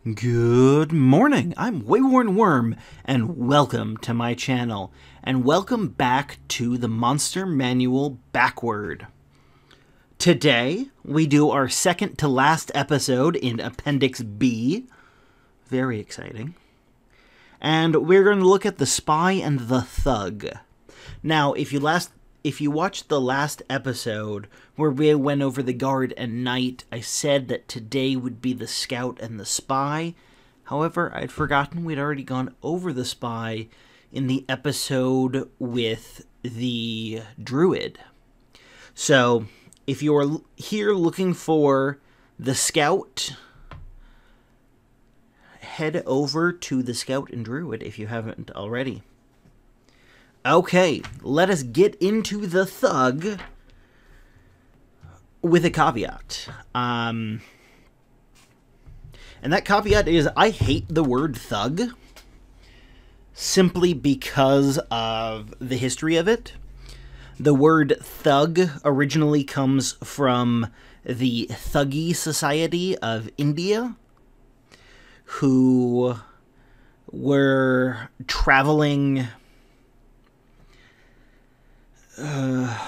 Good morning, I'm WaywornWyrm, and welcome to my channel, and welcome back to the Monster Manual Backward. Today, we do our second to last episode in Appendix B. Very exciting. And we're going to look at the Spy and the Thug. Now, if you watched the last episode where we went over the guard and knight, I said that today would be the scout and the spy. However, I'd forgotten we'd already gone over the spy in the episode with the druid. So, if you're here looking for the scout, head over to the scout and druid if you haven't already. Okay, let us get into the thug with a caveat. And that caveat is I hate the word thug simply because of the history of it. The word thug originally comes from the Thuggee Society of India, who were traveling... I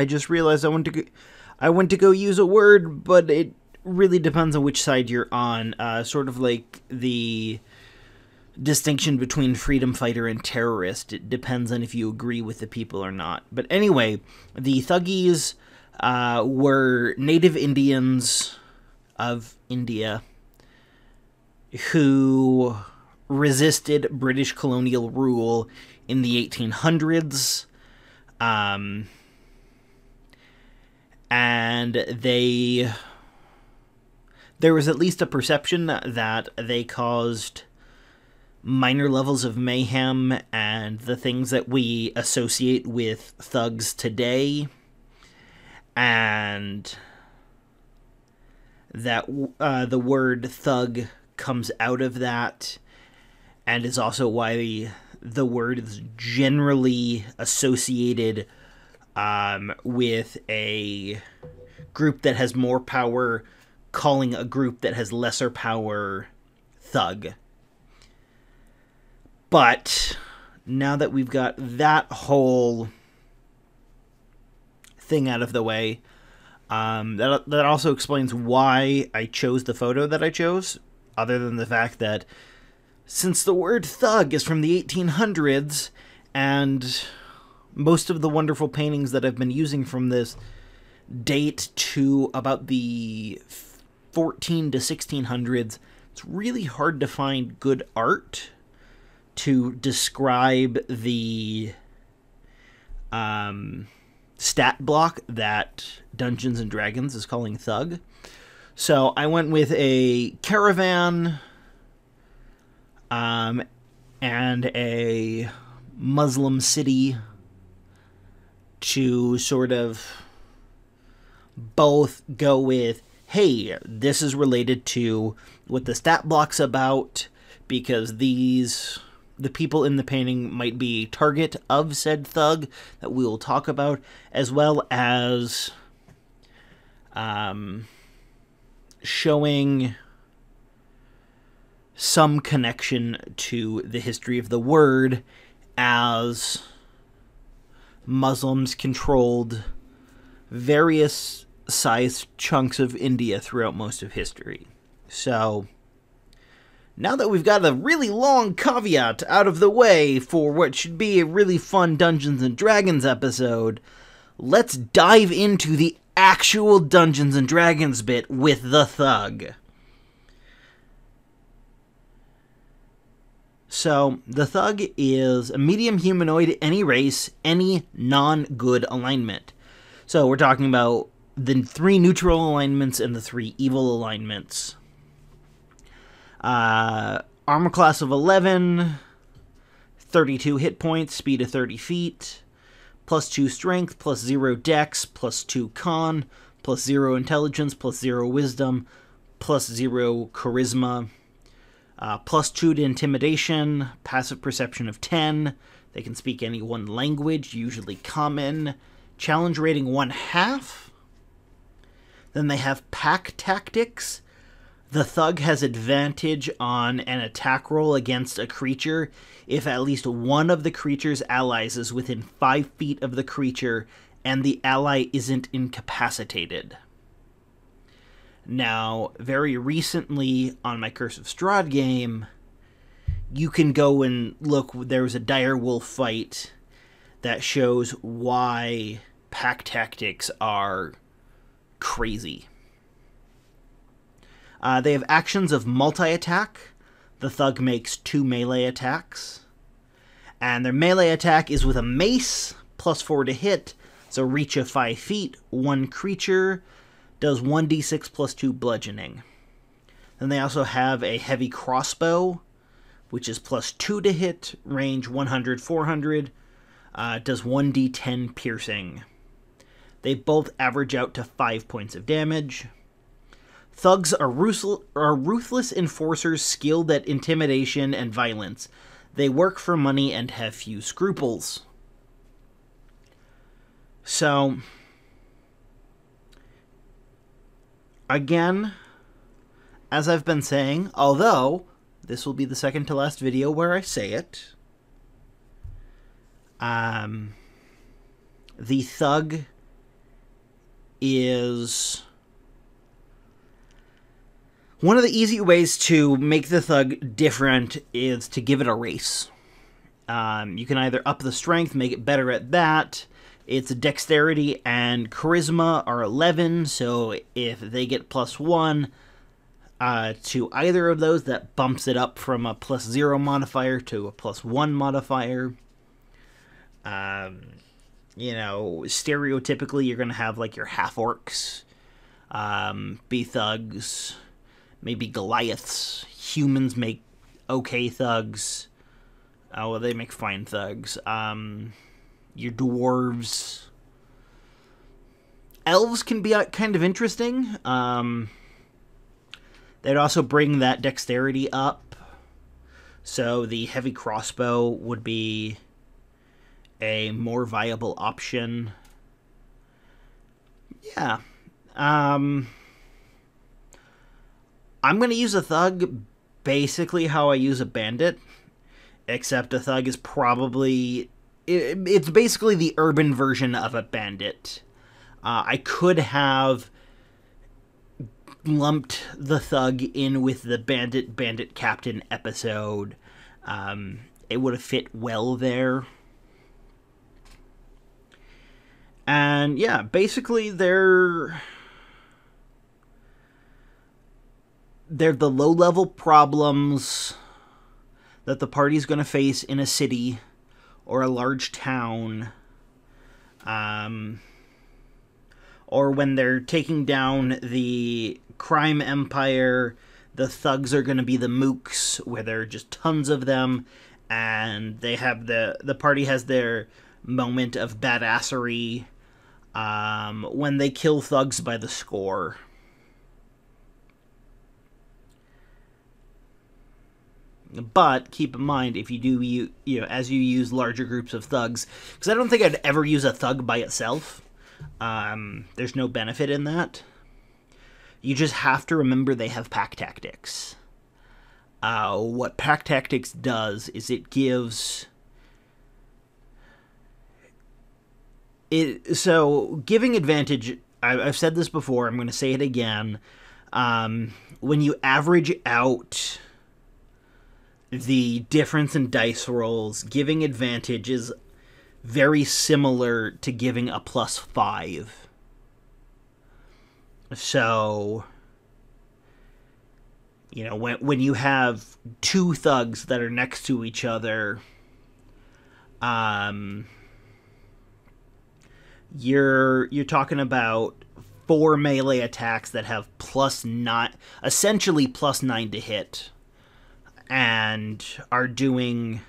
just realized I went to go use a word, but it really depends on which side you're on. Sort of like the distinction between freedom fighter and terrorist. It depends on if you agree with the people or not. But anyway, the Thuggees were native Indians of India who resisted British colonial rule in the 1800s. And there was at least a perception that they caused minor levels of mayhem and the things that we associate with thugs today, and that the word thug comes out of that, and is also why the word is generally associated with a group that has more power calling a group that has lesser power thug. But now that we've got that whole thing out of the way, that also explains why I chose the photo that I chose, other than the fact that since the word thug is from the 1800s, and most of the wonderful paintings that I've been using from this date to about the 14 to 1600s, it's really hard to find good art to describe the stat block that Dungeons & Dragons is calling thug. So I went with a caravan and a Muslim city to sort of both go with, hey, this is related to what the stat block's about, because the people in the painting might be target of said thug that we will talk about, as well as showing some connection to the history of the word, as Muslims controlled various sized chunks of India throughout most of history. So, now that we've got a really long caveat out of the way for what should be a really fun Dungeons & Dragons episode, let's dive into the actual Dungeons & Dragons bit with the thug. So, the thug is a medium humanoid, any race, any non-good alignment. So, we're talking about the 3 neutral alignments and the 3 evil alignments. Armor class of 11, 32 hit points, speed of 30 feet, plus 2 strength, plus 0 dex, plus 2 con, plus 0 intelligence, plus 0 wisdom, plus 0 charisma. Plus 2 to intimidation, passive perception of 10. They can speak any one language, usually common. Challenge rating 1/2. Then they have pack tactics, The thug has advantage on an attack roll against a creature if at least one of the creature's allies is within 5 feet of the creature and the ally isn't incapacitated. Now, very recently on my Curse of Strahd game, you can go and look, there was a dire wolf fight that shows why pack tactics are crazy. They have actions of multi-attack. The thug makes 2 melee attacks. And their melee attack is with a mace, +4 to hit, so reach of 5 feet. One creature does 1d6 plus 2 bludgeoning. Then they also have a heavy crossbow, which is +2 to hit, range 100, 400, does 1d10 piercing. They both average out to 5 points of damage. Thugs are ruthless enforcers skilled at intimidation and violence. They work for money and have few scruples. So, again, as I've been saying, although this will be the second to last video where I say it, the thug is... One of the easy ways to make the thug different is to give it a race. You can either up the strength, make it better at that. Its dexterity and charisma are 11, so if they get +1 to either of those, that bumps it up from a +0 modifier to a +1 modifier. You know, stereotypically, you're going to have like your half-orcs, be thugs, maybe Goliaths. Humans make okay thugs. Oh, well, they make fine thugs. Your dwarves. Elves can be kind of interesting. They'd also bring that dexterity up. So the heavy crossbow would be a more viable option. Yeah. I'm going to use a thug basically how I use a bandit, except a thug is probably... It's basically the urban version of a bandit. I could have lumped the thug in with the Bandit Captain episode. It would have fit well there. And yeah, basically they're the low-level problems that the party's going to face in a city or a large town, or when they're taking down the crime empire. The thugs are going to be the mooks, where there are just tons of them, and they have the party has their moment of badassery when they kill thugs by the score. But keep in mind, if you do, as you use larger groups of thugs, because I don't think I'd ever use a thug by itself. There's no benefit in that. You just have to remember they have pack tactics. What pack tactics does is it gives... So, giving advantage, I've said this before, I'm going to say it again. When you average out the difference in dice rolls, giving advantage is very similar to giving a +5. So, when you have 2 thugs that are next to each other, you're talking about 4 melee attacks that have +9, essentially +9 to hit, and are doing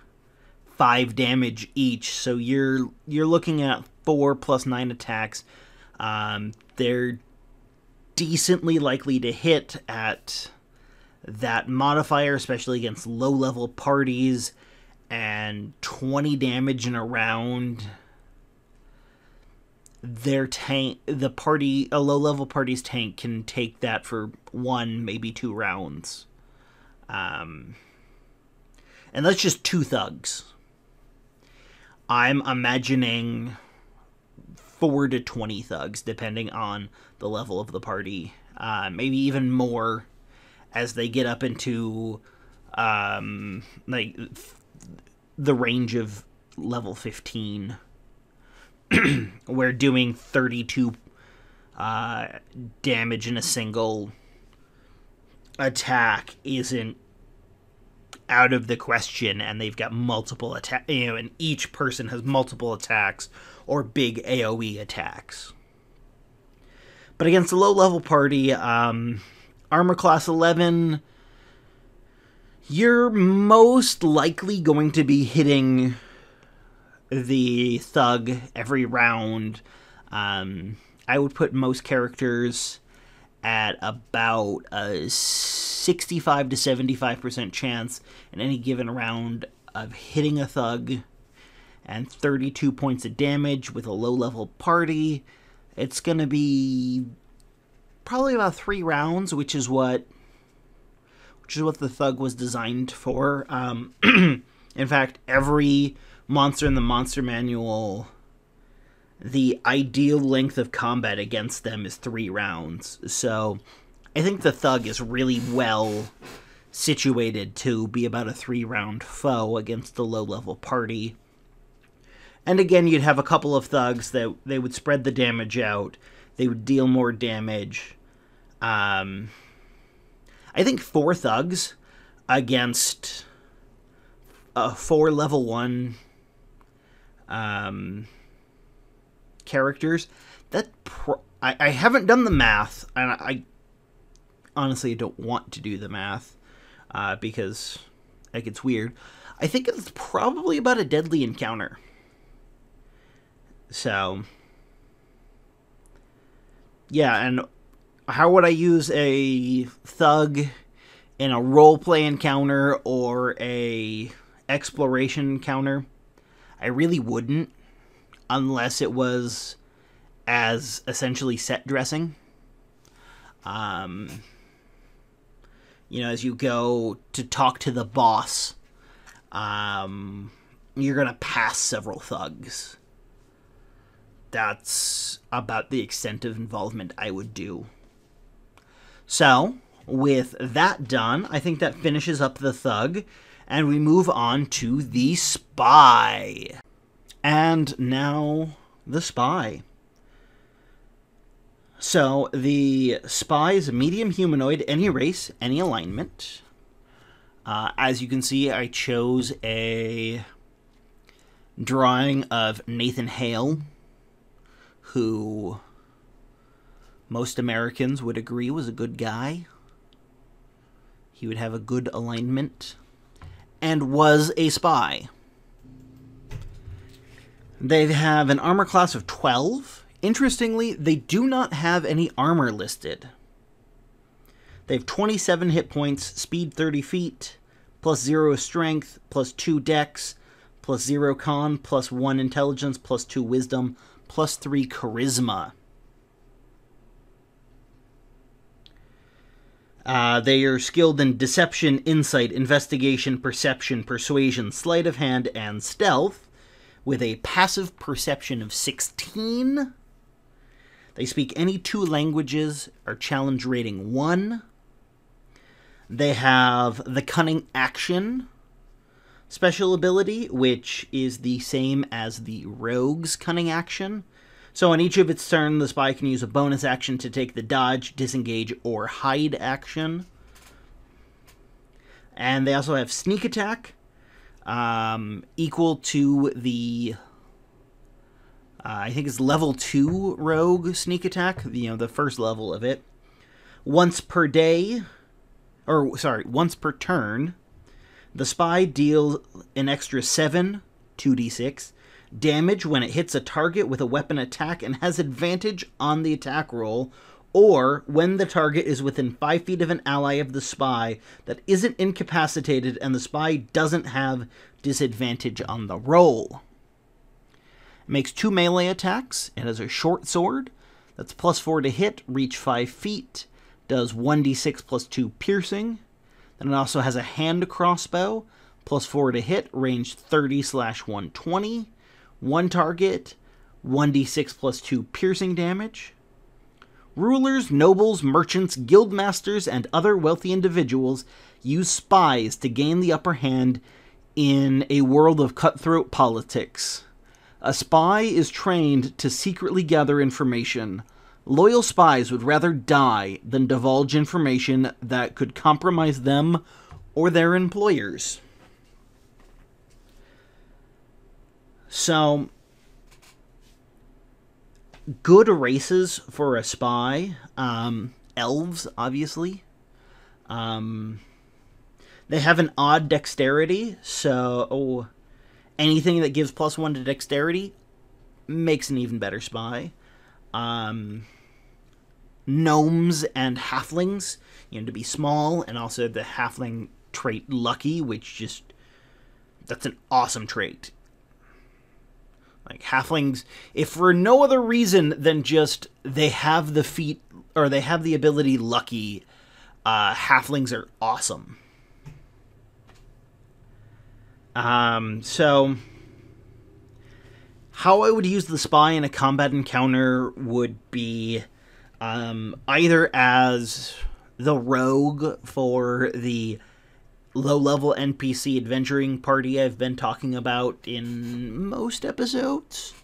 5 damage each. So you're looking at 4 + 9 attacks. They're decently likely to hit at that modifier, especially against low-level parties, and 20 damage in a round. their tank, a low-level party's tank can take that for 1, maybe 2 rounds. And that's just 2 thugs. I'm imagining 4 to 20 thugs, depending on the level of the party. Maybe even more as they get up into like the range of level 15, where doing 32 damage in a single attack isn't out of the question, and they've got multiple attacks, and each person has multiple attacks or big AoE attacks. But against a low-level party, armor class 11, you're most likely going to be hitting the thug every round. I would put most characters at about a 65 to 75% chance in any given round of hitting a thug, and 32 points of damage with a low-level party. It's going to be probably about 3 rounds, which is what the thug was designed for. In fact, every monster in the Monster Manual, the ideal length of combat against them is 3 rounds. So I think the thug is really well situated to be about a 3-round foe against the low-level party. And again, you'd have a couple of thugs that they would spread the damage out. They would deal more damage. I think 4 thugs against 4 level 1 characters. I haven't done the math, and I honestly don't want to do the math because like it's weird. I think it's probably about a deadly encounter. So yeah, and how would I use a thug in a roleplay encounter or a exploration encounter? I really wouldn't, unless it was as essentially set dressing. As you go to talk to the boss, you're going to pass several thugs. That's about the extent of involvement I would do. So, with that done, I think that finishes up the thug, and we move on to the spy. And now, the spy. So, the spy is a medium humanoid, any race, any alignment. As you can see, I chose a drawing of Nathan Hale, who most Americans would agree was a good guy. He would have a good alignment, and was a spy. They have an armor class of 12. Interestingly, they do not have any armor listed. They have 27 hit points, speed 30 feet, plus 0 strength, plus 2 dex, plus 0 con, plus 1 intelligence, plus 2 wisdom, plus 3 charisma. They are skilled in deception, insight, investigation, perception, persuasion, sleight of hand, and stealth, with a passive perception of 16. They speak any 2 languages, are challenge rating 1. They have the cunning action special ability, which is the same as the rogue's cunning action. So on each of its turn, the spy can use a bonus action to take the dodge, disengage, or hide action. And they also have sneak attack, equal to the, I think it's level 2 rogue sneak attack, the first level of it. Once per turn, the spy deals an extra 7 2d6 damage when it hits a target with a weapon attack and has advantage on the attack roll, or when the target is within 5 feet of an ally of the spy that isn't incapacitated and the spy doesn't have disadvantage on the roll. Makes 2 melee attacks. It has a short sword. That's +4 to hit, reach 5 feet. Does 1d6 plus 2 piercing. Then it also has a hand crossbow. +4 to hit, range 30/120. 1 target, 1d6 plus 2 piercing damage. Rulers, nobles, merchants, guildmasters, and other wealthy individuals use spies to gain the upper hand in a world of cutthroat politics. A spy is trained to secretly gather information. Loyal spies would rather die than divulge information that could compromise them or their employers. So, good races for a spy. Elves, obviously. They have an odd dexterity, so anything that gives +1 to dexterity makes an even better spy. Gnomes and halflings, to be small, and also the halfling trait Lucky, which that's an awesome trait. Like, halflings, if for no other reason than just they have the feat, or they have the ability Lucky, halflings are awesome. So, how I would use the spy in a combat encounter would be either as the rogue for the low-level NPC adventuring party I've been talking about in most episodes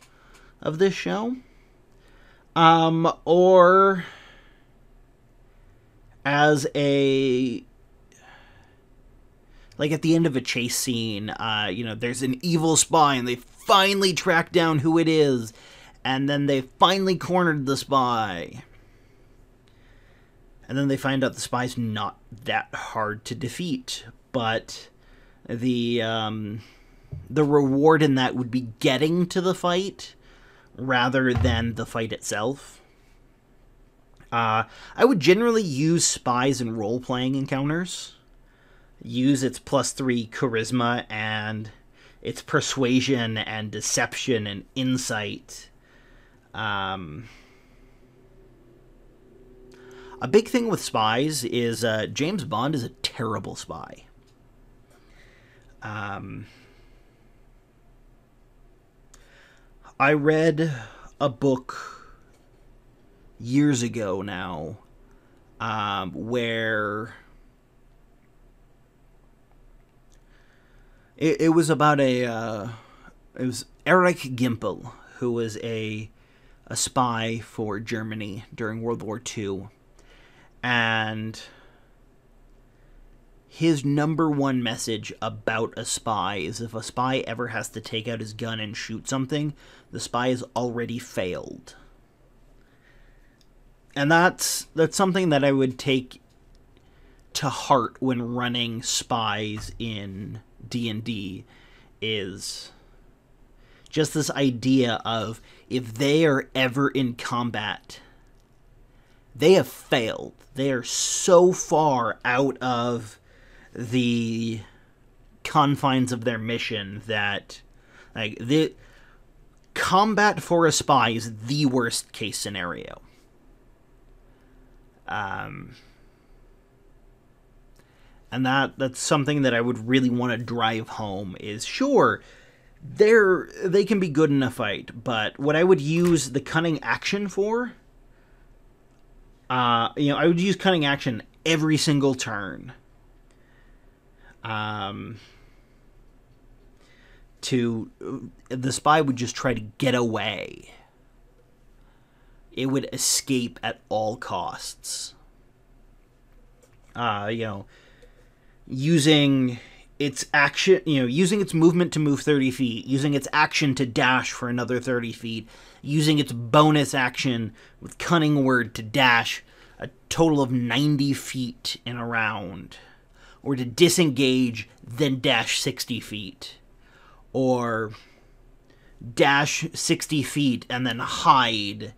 of this show, or as like at the end of a chase scene, there's an evil spy and they finally track down who it is, and then they finally cornered the spy. And then they find out the spy's not that hard to defeat, but the reward in that would be getting to the fight rather than the fight itself. I would generally use spies in role-playing encounters. Use its +3 charisma and its persuasion and deception and insight. A big thing with spies is James Bond is a terrible spy. I read a book years ago now where it was about it was Erich Gimpel, who was a spy for Germany during World War II. And his #1 message about a spy is if a spy ever has to take out his gun and shoot something, the spy has already failed. And that's something that I would take to heart when running spies in D&D, is just this idea of if they are ever in combat, they have failed. They are so far out of the confines of their mission that, like, the combat for a spy is the worst case scenario. And that's something that I would really want to drive home is, sure, they can be good in a fight, but what I would use the cunning action for, I would use cunning action every single turn. The spy would just try to get away. It would escape at all costs. Using its action, using its movement to move 30 feet, using its action to dash for another 30 feet, using its bonus action with Cunning Word to dash a total of 90 feet in a round, or to disengage, then dash 60 feet, or dash 60 feet and then hide,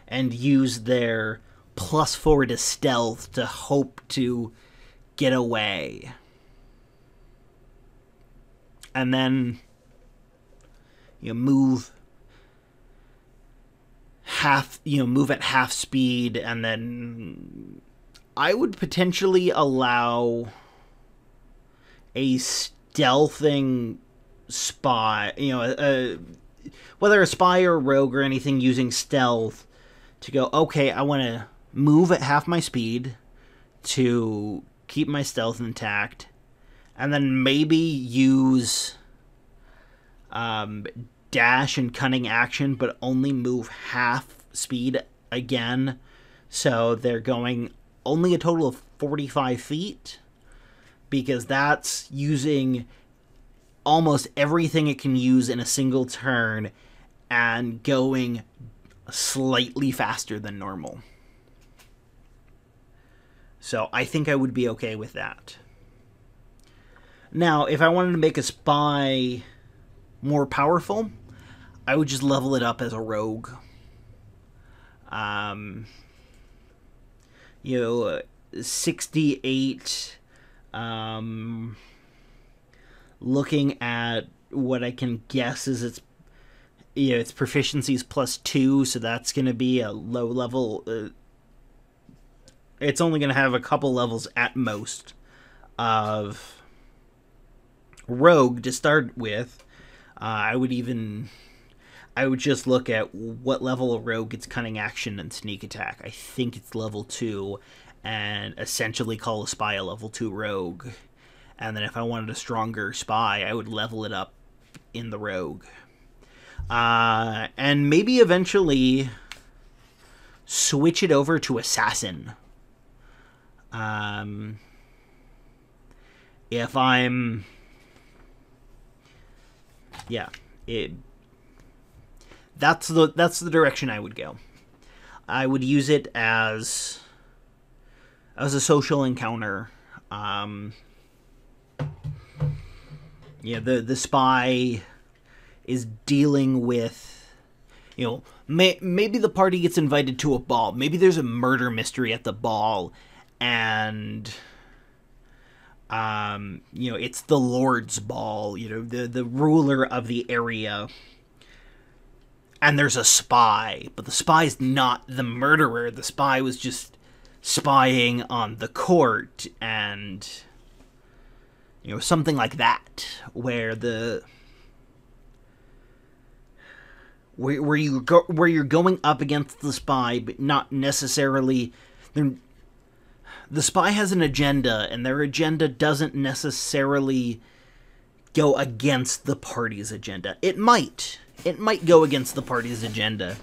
and use their +4 to stealth to hope to get away. And then move move at half speed, and then I would potentially allow a stealthing spy, whether a spy or a rogue or anything using stealth, to go, okay, I want to move at half my speed to keep my stealth intact, and then maybe use dash and cunning action, but only move half speed again, so they're going only a total of 45 feet, because that's using almost everything it can use in a single turn and going slightly faster than normal. So I think I would be okay with that. Now, if I wanted to make a spy more powerful, I would just level it up as a rogue. 68, looking at what I can guess is its proficiency is +2, so that's going to be a low level. It's only going to have a couple levels at most of rogue to start with. I would just look at what level of rogue gets cunning action and sneak attack. I think it's level 2, and essentially call a spy a level 2 rogue. And then if I wanted a stronger spy, I would level it up in the rogue. And maybe eventually switch it over to assassin. If I'm... Yeah, that's the direction I would go. I would use it as a social encounter. The spy is dealing with, maybe the party gets invited to a ball. Maybe there's a murder mystery at the ball, and it's the Lord's ball, the ruler of the area. And there's a spy, but the spy's not the murderer. The spy was just spying on the court, and something like that, where you're going up against the spy, but not necessarily. The spy has an agenda, and their agenda doesn't necessarily go against the party's agenda. It might go against the party's agenda.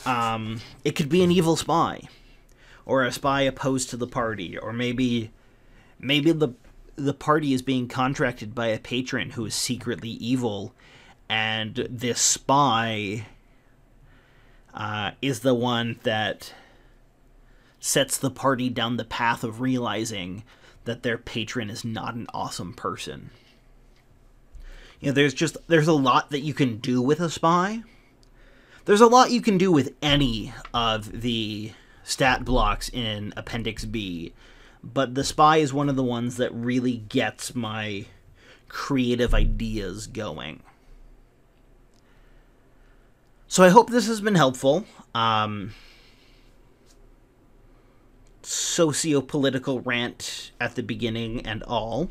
It could be an evil spy, or a spy opposed to the party, or maybe the party is being contracted by a patron who is secretly evil, and this spy is the one that sets the party down the path of realizing that their patron is not an awesome person. There's a lot that you can do with a spy. There's a lot you can do with any of the stat blocks in Appendix B, but the spy is one of the ones that really gets my creative ideas going. So I hope this has been helpful. Socio-political rant at the beginning and all.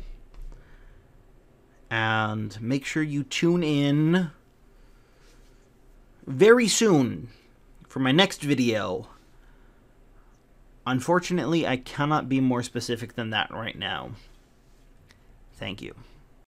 And make sure you tune in very soon for my next video. Unfortunately, I cannot be more specific than that right now. Thank you.